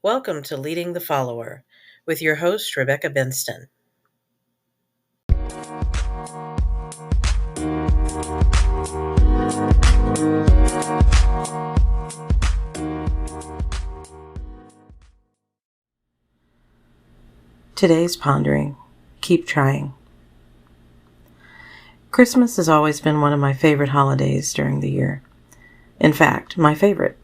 Welcome to Leading the Follower with your host, Rebecca Benston. Today's Pondering. Keep trying. Christmas has always been one of my favorite holidays during the year. In fact, my favorite.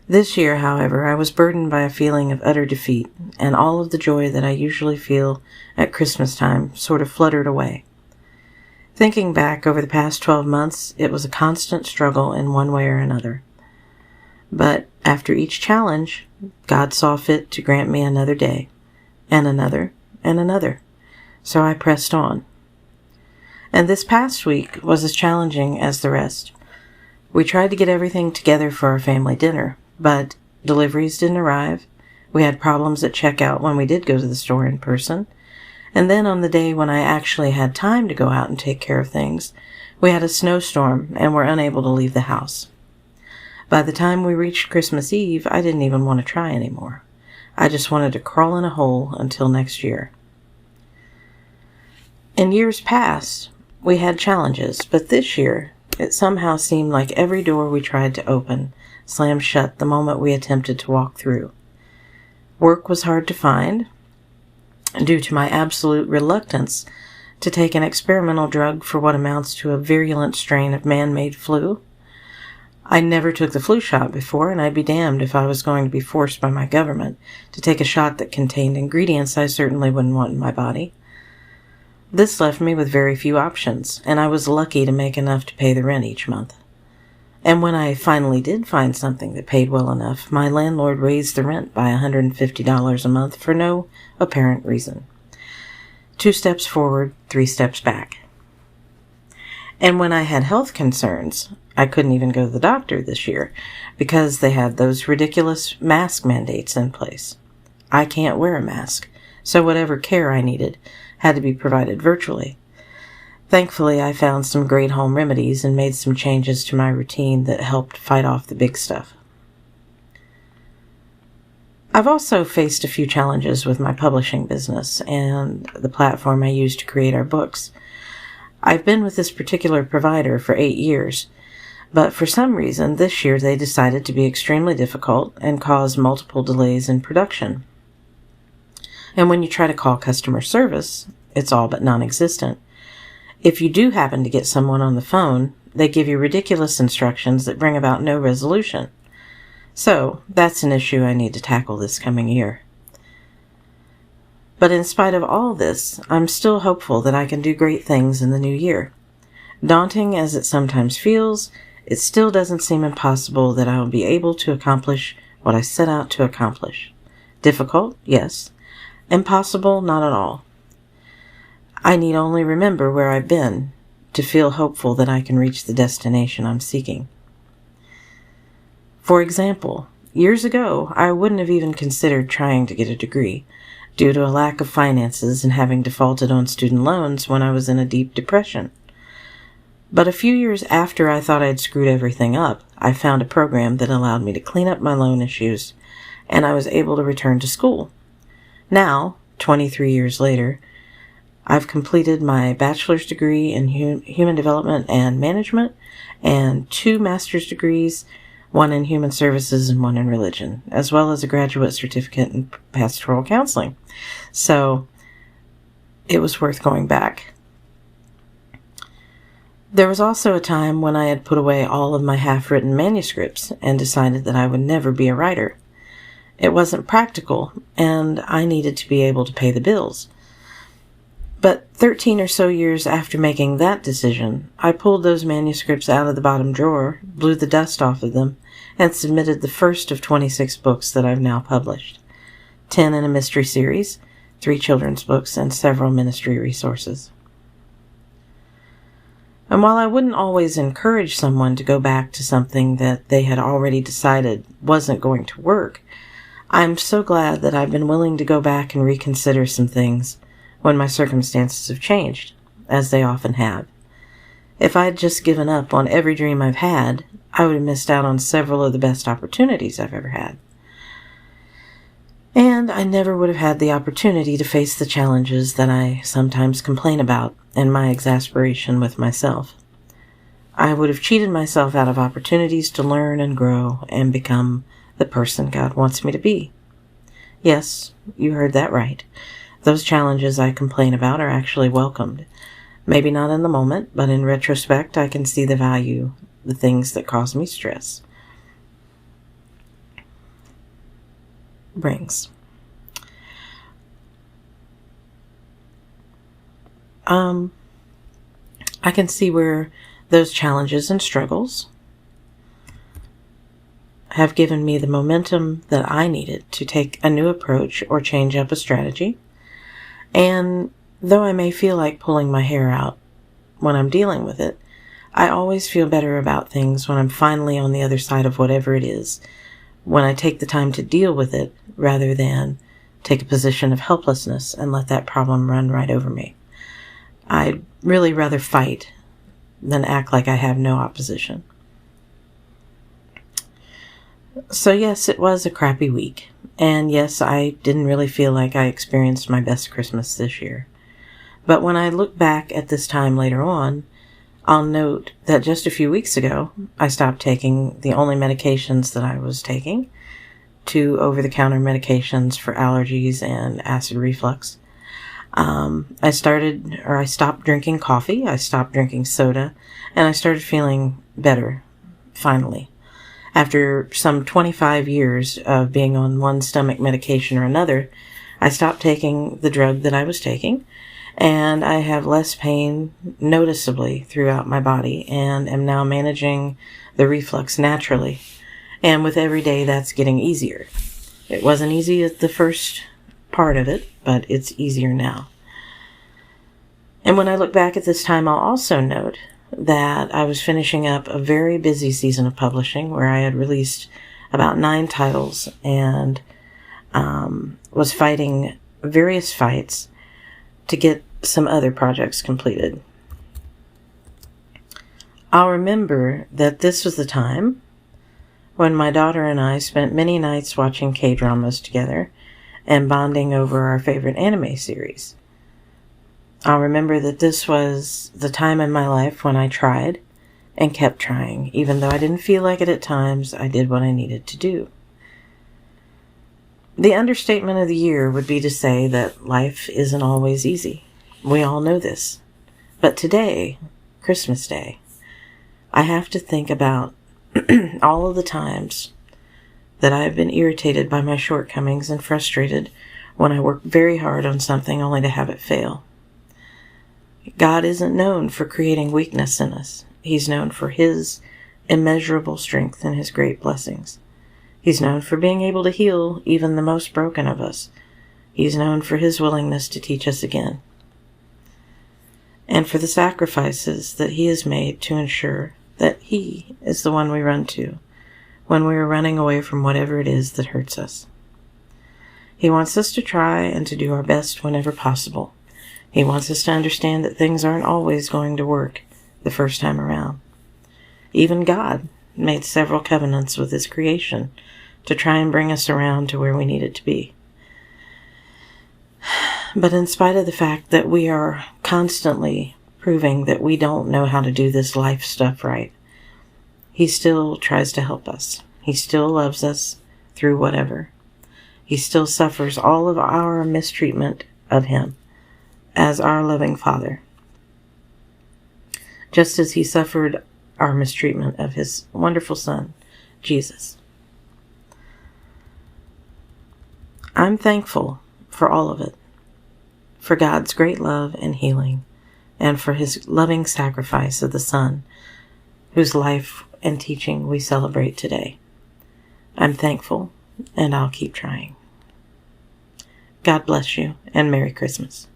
This year, however, I was burdened by a feeling of utter defeat, and all of the joy that I usually feel at Christmas time sort of fluttered away. Thinking back over the past 12 months, it was a constant struggle in one way or another. But after each challenge, God saw fit to grant me another day, and another, and another. So I pressed on. And this past week was as challenging as the rest. We tried to get everything together for our family dinner, but deliveries didn't arrive. We had problems at checkout when we did go to the store in person. And then on the day when I actually had time to go out and take care of things, we had a snowstorm and were unable to leave the house. By the time we reached Christmas Eve, I didn't even want to try anymore. I just wanted to crawl in a hole until next year. In years past, we had challenges, but this year, it somehow seemed like every door we tried to open slammed shut the moment we attempted to walk through. Work was hard to find, due to my absolute reluctance to take an experimental drug for what amounts to a virulent strain of man-made flu. I never took the flu shot before, and I'd be damned if I was going to be forced by my government to take a shot that contained ingredients I certainly wouldn't want in my body. This left me with very few options, and I was lucky to make enough to pay the rent each month. And when I finally did find something that paid well enough, my landlord raised the rent by $150 a month for no apparent reason. 2 steps forward, 3 steps back. And when I had health concerns, I couldn't even go to the doctor this year because they had those ridiculous mask mandates in place. I can't wear a mask, so whatever care I needed had to be provided virtually. Thankfully, I found some great home remedies and made some changes to my routine that helped fight off the big stuff. I've also faced a few challenges with my publishing business and the platform I use to create our books. I've been with this particular provider for 8 years, but for some reason this year they decided to be extremely difficult and caused multiple delays in production. And when you try to call customer service, it's all but non-existent. If you do happen to get someone on the phone, they give you ridiculous instructions that bring about no resolution. So, that's an issue I need to tackle this coming year. But in spite of all this, I'm still hopeful that I can do great things in the new year. Daunting as it sometimes feels, it still doesn't seem impossible that I will be able to accomplish what I set out to accomplish. Difficult, yes. Impossible, not at all. I need only remember where I've been to feel hopeful that I can reach the destination I'm seeking. For example, years ago, I wouldn't have even considered trying to get a degree due to a lack of finances and having defaulted on student loans when I was in a deep depression. But a few years after I thought I'd screwed everything up, I found a program that allowed me to clean up my loan issues, and I was able to return to school. Now, 23 years later, I've completed my bachelor's degree in human development and management and 2 master's degrees, one in human services and one in religion, as well as a graduate certificate in pastoral counseling. So it was worth going back. There was also a time when I had put away all of my half-written manuscripts and decided that I would never be a writer. It wasn't practical, and I needed to be able to pay the bills. But 13 or so years after making that decision, I pulled those manuscripts out of the bottom drawer, blew the dust off of them, and submitted the first of 26 books that I've now published. 10 in a mystery series, 3 children's books, and several ministry resources. And while I wouldn't always encourage someone to go back to something that they had already decided wasn't going to work, I'm so glad that I've been willing to go back and reconsider some things when my circumstances have changed, as they often have. If I had just given up on every dream I've had, I would have missed out on several of the best opportunities I've ever had. And I never would have had the opportunity to face the challenges that I sometimes complain about in my exasperation with myself. I would have cheated myself out of opportunities to learn and grow and become the person God wants me to be. Yes, you heard that right. Those challenges I complain about are actually welcomed. Maybe not in the moment, but in retrospect, I can see the value, the things that cause me stress brings. I can see where those challenges and struggles have given me the momentum that I needed to take a new approach or change up a strategy. And though I may feel like pulling my hair out when I'm dealing with it, I always feel better about things when I'm finally on the other side of whatever it is, when I take the time to deal with it rather than take a position of helplessness and let that problem run right over me. I'd really rather fight than act like I have no opposition. So yes, it was a crappy week. And yes, I didn't really feel like I experienced my best Christmas this year. But when I look back at this time later on, I'll note that just a few weeks ago, I stopped taking the only medications that I was taking, 2 over-the-counter medications for allergies and acid reflux. I stopped drinking coffee, I stopped drinking soda, and I started feeling better, finally. After some 25 years of being on one stomach medication or another, I stopped taking the drug that I was taking, and I have less pain noticeably throughout my body and am now managing the reflux naturally. And with every day, that's getting easier. It wasn't easy at the first part of it, but it's easier now. And when I look back at this time, I'll also note that I was finishing up a very busy season of publishing where I had released about 9 titles and was fighting various fights to get some other projects completed. I'll remember that this was the time when my daughter and I spent many nights watching K-dramas together and bonding over our favorite anime series. I'll remember that this was the time in my life when I tried and kept trying. Even though I didn't feel like it at times, I did what I needed to do. The understatement of the year would be to say that life isn't always easy. We all know this. But today, Christmas Day, I have to think about all of the times that I've been irritated by my shortcomings and frustrated when I work very hard on something only to have it fail. God isn't known for creating weakness in us. He's known for His immeasurable strength and His great blessings. He's known for being able to heal even the most broken of us. He's known for His willingness to teach us again, and for the sacrifices that He has made to ensure that He is the one we run to when we are running away from whatever it is that hurts us. He wants us to try and to do our best whenever possible. He wants us to understand that things aren't always going to work the first time around. Even God made several covenants with His creation to try and bring us around to where we needed to be. But in spite of the fact that we are constantly proving that we don't know how to do this life stuff right, He still tries to help us. He still loves us through whatever. He still suffers all of our mistreatment of Him as our loving Father, just as He suffered our mistreatment of His wonderful Son, Jesus. I'm thankful for all of it, for God's great love and healing, and for His loving sacrifice of the Son, whose life and teaching we celebrate today. I'm thankful, and I'll keep trying. God bless you, and Merry Christmas.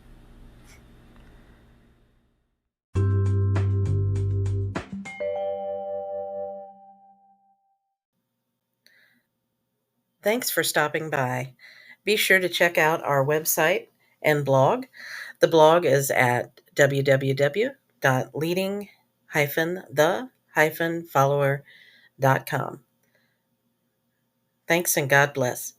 Thanks for stopping by. Be sure to check out our website and blog. The blog is at www.leading-the-follower.com. Thanks and God bless.